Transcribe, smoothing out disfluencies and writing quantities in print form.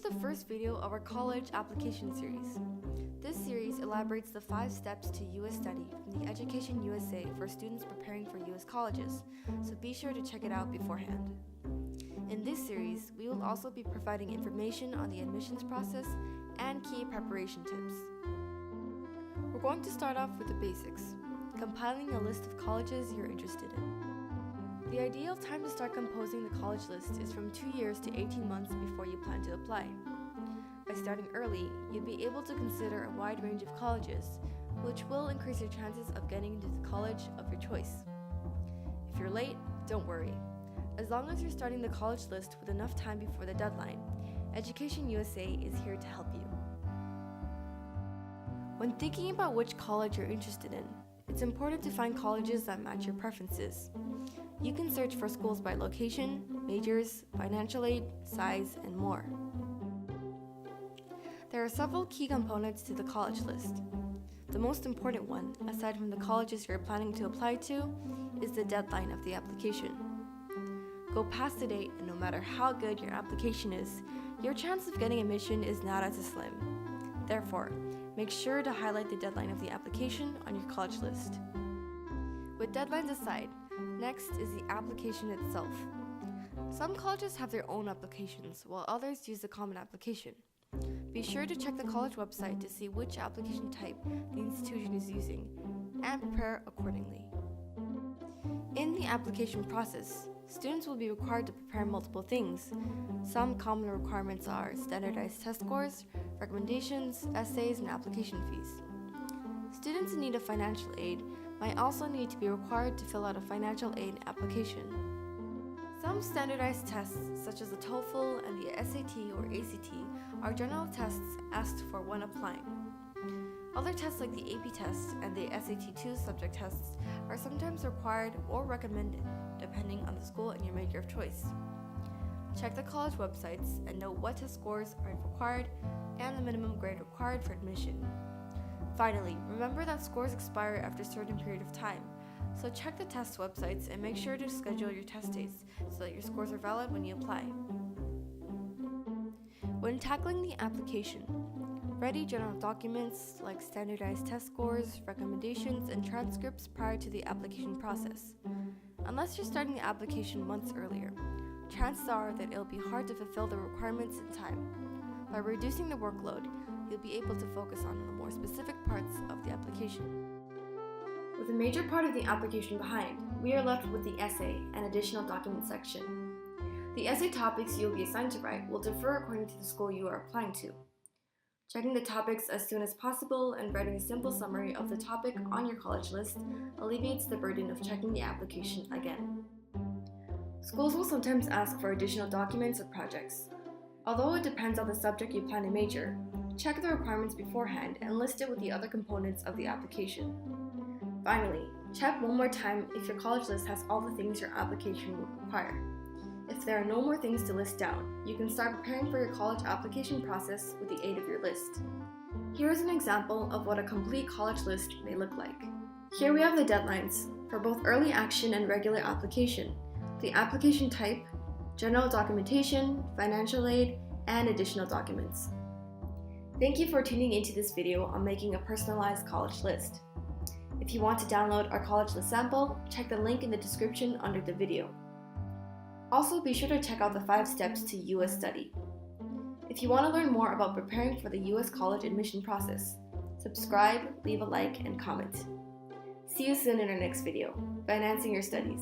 to the first video of our college application series. This series elaborates the 5 steps to U.S. study from the Education USA for students preparing for U.S. colleges, so be sure to check it out beforehand. In this series, we will also be providing information on the admissions process and key preparation tips. We're going to start off with the basics, compiling a list of colleges you're interested in. The ideal time to start composing the college list is from 2 years to 18 months before you plan to apply. By starting early, you'll be able to consider a wide range of colleges, which will increase your chances of getting into the college of your choice. If you're late, don't worry. As long as you're starting the college list with enough time before the deadline, Education USA is here to help you. When thinking about which college you're interested in, it's important to find colleges that match your preferences. You can search for schools by location, majors, financial aid, size, and more. There are several key components to the college list. The most important one, aside from the colleges you're planning to apply to, is the deadline of the application. Go past the date, and no matter how good your application is, your chance of getting admission is not as slim. Therefore, make sure to highlight the deadline of the application on your college list. With deadlines aside, next is the application itself. Some colleges have their own applications, while others use the common application. Be sure to check the college website to see which application type the institution is using, and prepare accordingly. In the application process, students will be required to prepare multiple things. Some common requirements are standardized test scores, recommendations, essays, and application fees. Students in need of financial aid might also need to be required to fill out a financial aid application. Some standardized tests, such as the TOEFL and the SAT or ACT, are general tests asked for when applying. Other tests like the AP test and the SAT-2 subject tests are sometimes required or recommended, depending on the school and your major of choice. Check the college websites and know what test scores are required and the minimum grade required for admission. Finally, remember that scores expire after a certain period of time, so check the test websites and make sure to schedule your test dates so that your scores are valid when you apply. When tackling the application, ready general documents like standardized test scores, recommendations, and transcripts prior to the application process. Unless you're starting the application months earlier, chances are that it'll be hard to fulfill the requirements in time. By reducing the workload, you'll be able to focus on the more specific parts of the application. With a major part of the application behind, we are left with the essay and additional document section. The essay topics you'll be assigned to write will differ according to the school you are applying to. Checking the topics as soon as possible and writing a simple summary of the topic on your college list alleviates the burden of checking the application again. Schools will sometimes ask for additional documents or projects. Although it depends on the subject you plan to major, check the requirements beforehand and list it with the other components of the application. Finally, check one more time if your college list has all the things your application would require. If there are no more things to list down, you can start preparing for your college application process with the aid of your list. Here is an example of what a complete college list may look like. Here we have the deadlines for both early action and regular application, the application type, general documentation, financial aid, and additional documents. Thank you for tuning into this video on making a personalized college list. If you want to download our college list sample, check the link in the description under the video. Also, be sure to check out the 5 steps to U.S. study. If you want to learn more about preparing for the U.S. college admission process, subscribe, leave a like, and comment. See you soon in our next video, Financing Your Studies.